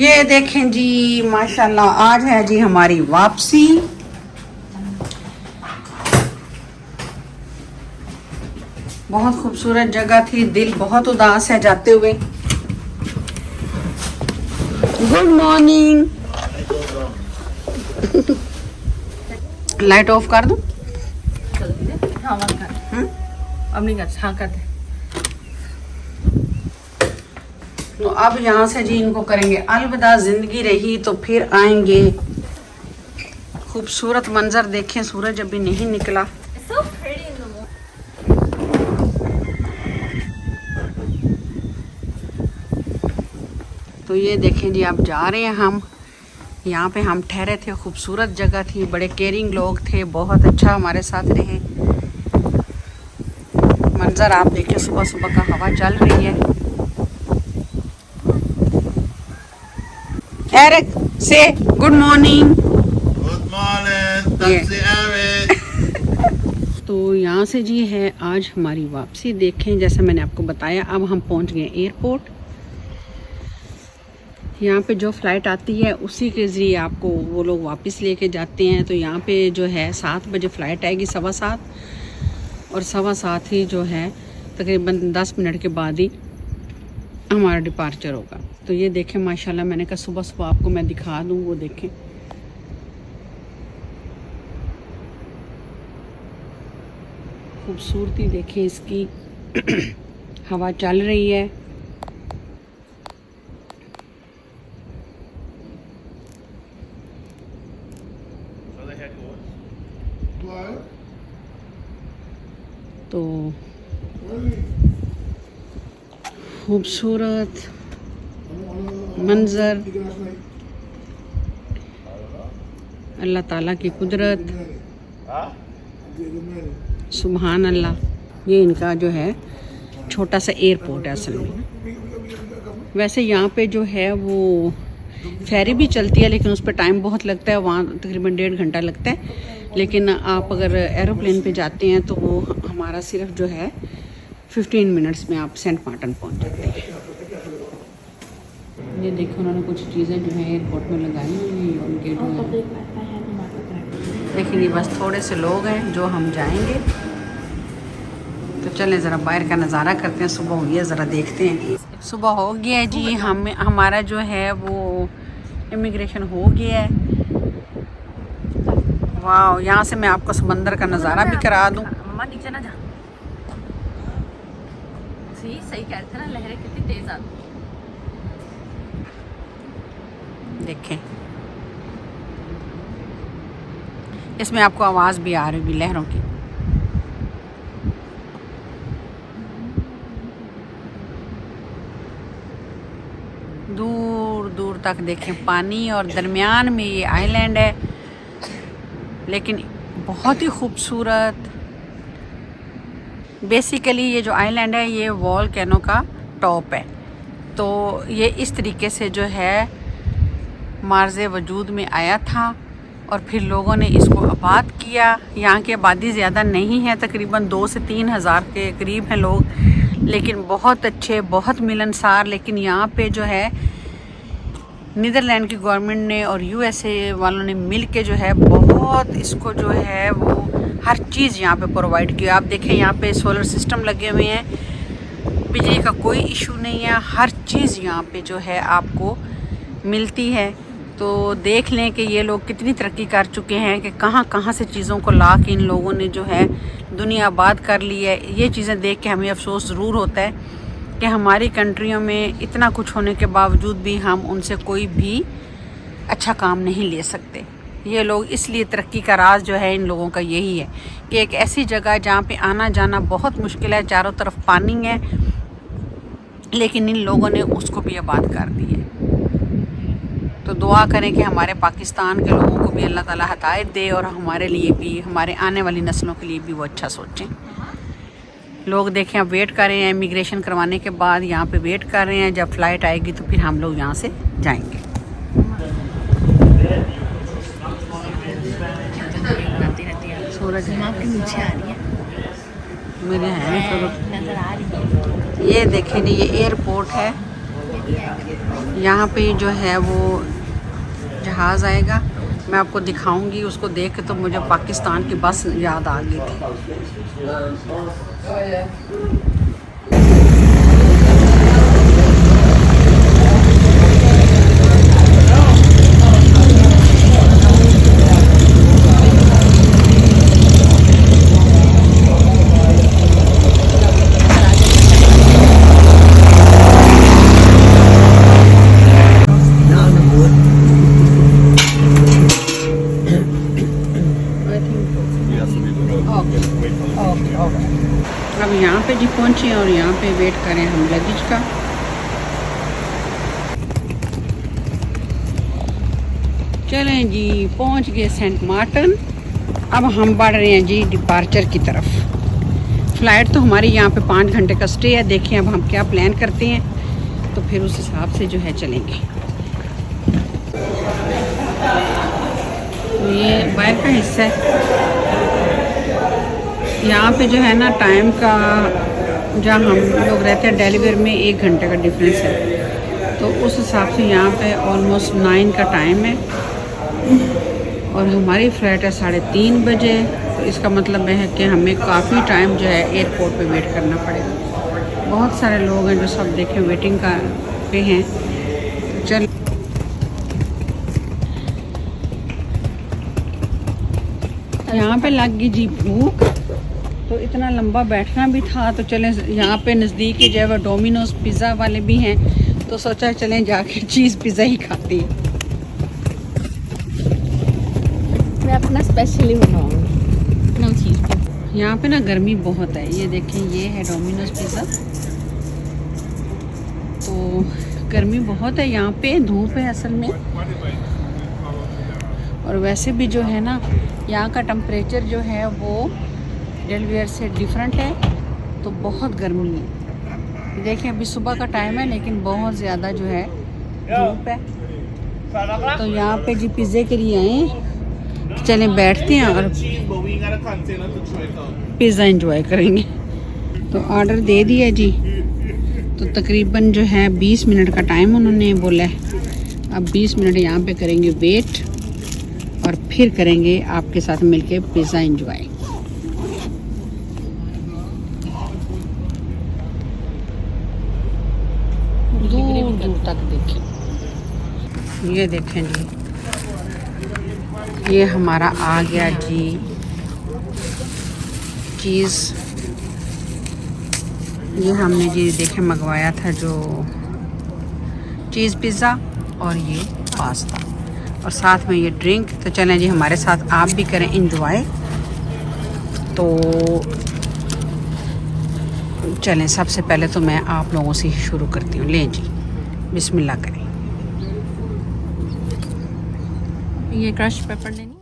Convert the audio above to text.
ये देखें जी, माशाल्लाह आज है जी हमारी वापसी। बहुत खूबसूरत जगह थी, दिल बहुत उदास है जाते हुए। Good morning. लाइट ऑफ कर दूं? हाँ मत कर, अब नहीं कर, हाँ कर दे। तो अब यहाँ से जी इनको करेंगे अलविदा। जिंदगी रही तो फिर आएंगे। खूबसूरत मंजर देखें, सूरज अभी नहीं निकला। तो ये देखें जी, अब जा रहे हैं हम। यहाँ पे हम ठहरे थे, खूबसूरत जगह थी, बड़े केयरिंग लोग थे, बहुत अच्छा हमारे साथ रहे। मंजर आप देखें, सुबह सुबह का हवा चल रही है। एरिक से good morning. Good morning Eric. तो यहाँ से जी है आज हमारी वापसी। देखें जैसे मैंने आपको बताया, अब हम पहुँच गए एयरपोर्ट। यहाँ पे जो फ़्लाइट आती है उसी के ज़रिए आपको वो लोग वापस लेके जाते हैं। तो यहाँ पे जो है 7 बजे फ़्लाइट आएगी, 7:15, और 7:15 ही जो है तकरीबन 10 मिनट के बाद ही हमारा डिपार्चर होगा। तो ये देखें माशाल्लाह, मैंने कहा सुबह सुबह आपको मैं दिखा दूँ। वो देखें, खूबसूरती देखें इसकी। हवा चल रही है। तो खूबसूरत मंजर, अल्लाह ताला की कुदरत, सुभान अल्लाह। ये इनका जो है छोटा सा एयरपोर्ट है असल में। वैसे यहाँ पे जो है वो फेरी भी चलती है, लेकिन उस पर टाइम बहुत लगता है, वहाँ तकरीबन 1.5 घंटा लगता है। लेकिन आप अगर एरोप्लेन पे जाते हैं तो वो हमारा सिर्फ जो है 15 मिनट्स में आप सेंट मार्टिन पहुँच जाते हैं। ये देखो, उन्होंने कुछ चीज़ें जो है एयरपोर्ट में लगाई हुई हैं उनके जो देखिए। बस थोड़े से लोग हैं जो हम जाएंगे। तो चलें ज़रा बाहर का नज़ारा करते हैं। सुबह हुई है, ज़रा देखते हैं। सुबह हो गया है जी, हमारा जो है वो इमिग्रेशन हो गया है। वाह, यहाँ से मैं आपको समंदर का नज़ारा भी करा दूँ। मम्मा नीचे ना जा। सही कह रहे थे ना, लहरें कितनी तेज आती। देखें, इसमें आपको आवाज़ भी आ रही होगी लहरों की। दूर दूर तक देखें पानी, और दरमियान में ये आइलैंड है, लेकिन बहुत ही खूबसूरत। बेसिकली ये जो आइलैंड है ये वॉल्केनो का टॉप है। तो ये इस तरीके से जो है मार्ज़े वजूद में आया था, और फिर लोगों ने इसको आबाद किया। यहाँ की आबादी ज़्यादा नहीं है, तकरीबन 2 से 3 हज़ार के करीब हैं लोग, लेकिन बहुत अच्छे, बहुत मिलनसार। लेकिन यहाँ पे जो है नीदरलैंड की गवर्नमेंट ने और USA वालों ने मिल के जो है बहुत इसको जो है वो हर चीज़ यहाँ पे प्रोवाइड की। आप देखें, यहाँ पे सोलर सिस्टम लगे हुए हैं, बिजली का कोई इशू नहीं है, हर चीज़ यहाँ पे जो है आपको मिलती है। तो देख लें कि ये लोग कितनी तरक्की कर चुके हैं कि कहाँ कहाँ से चीज़ों को ला के इन लोगों ने जो है दुनिया आबाद कर ली है। ये चीज़ें देख के हमें अफसोस ज़रूर होता है कि हमारी कंट्रियों में इतना कुछ होने के बावजूद भी हम उनसे कोई भी अच्छा काम नहीं ले सकते। ये लोग इसलिए तरक्की का राज जो है इन लोगों का यही है कि एक ऐसी जगह जहाँ पे आना जाना बहुत मुश्किल है, चारों तरफ पानी है, लेकिन इन लोगों ने उसको भी आबाद कर दिया है। तो दुआ करें कि हमारे पाकिस्तान के लोगों को भी अल्लाह ताला हिदायत दे, और हमारे लिए भी, हमारे आने वाली नस्लों के लिए भी वो अच्छा सोचें। लोग देखें, अब वेट कर रहे हैं इमिग्रेशन करवाने के बाद, यहाँ पे वेट कर रहे हैं। जब फ़्लाइट आएगी तो फिर हम लोग यहाँ से जाएंगे। सूरज आपके नीचे आ रही है, मेरे हैं नजर आ रही है। ये देखें जी, ये एयरपोर्ट है। यहाँ पे जो है वो जहाज़ आएगा, मैं आपको दिखाऊंगी। उसको देख के तो मुझे पाकिस्तान की बस याद आ गई थी। अब यहाँ पे जी पहुँचे और यहाँ पे वेट करें हम लगेज का। चलें जी, पहुँच गए सेंट मार्टिन। अब हम बढ़ रहे हैं जी डिपार्चर की तरफ। फ़्लाइट तो हमारी यहाँ पे 5 घंटे का स्टे है। देखिए अब हम क्या प्लान करते हैं, तो फिर उस हिसाब से जो है चलेंगे। ये बाहर का हिस्सा है। यहाँ पे जो है ना टाइम का, जहाँ हम लोग रहते हैं डेलीवर में 1 घंटे का डिफरेंस है, तो उस हिसाब से यहाँ पे ऑलमोस्ट 9 का टाइम है और हमारी फ़्लाइट है 3:30 बजे। तो इसका मतलब है कि हमें काफ़ी टाइम जो है एयरपोर्ट पे वेट करना पड़ेगा। बहुत सारे लोग हैं जो सब देखें वेटिंग का पे हैं। चल यहाँ पे लग गई जी भूख, तो इतना लंबा बैठना भी था, तो चलें यहाँ पे नज़दीक ही जो है डोमिनोज पिज़्ज़ा वाले भी हैं, तो सोचा चलें जाके चीज़ पिज़्ज़ा ही खाती है। मैं अपना स्पेशली बनाऊंगी, नो चीज़। यहाँ पे ना गर्मी बहुत है। ये देखें, ये है डोमिनोज पिज़्ज़ा। तो गर्मी बहुत है यहाँ पे, धूप है असल में। और वैसे भी जो है ना यहाँ का टेम्परेचर जो है वो डेलवेयर से डिफरेंट है, तो बहुत गर्मी है। देखें अभी सुबह का टाइम है लेकिन बहुत ज़्यादा जो है धूप है। तो यहाँ पे जी पिज़्ज़े के लिए आए हैं, चलें बैठते हैं और पिज़्ज़ा एंजॉय करेंगे। तो ऑर्डर दे दिया जी। तो तकरीबन जो है 20 मिनट का टाइम उन्होंने बोला है। अब 20 मिनट यहाँ पे करेंगे वेट और फिर करेंगे आपके साथ मिलके पिज़्ज़ा एंजॉय। दूर दूर तक देखें। ये देखें जी, ये हमारा आ गया जी चीज़। ये हमने जी देखें मंगवाया था जो चीज़ पिज़्ज़ा और ये पास्ता और साथ में ये ड्रिंक। तो चलें जी हमारे साथ आप भी करें एंजॉय। तो चलें, सबसे पहले तो मैं आप लोगों से ही शुरू करती हूँ। लें जी, बिस्मिल्लाह करें। ये क्रश पेपर लेनी।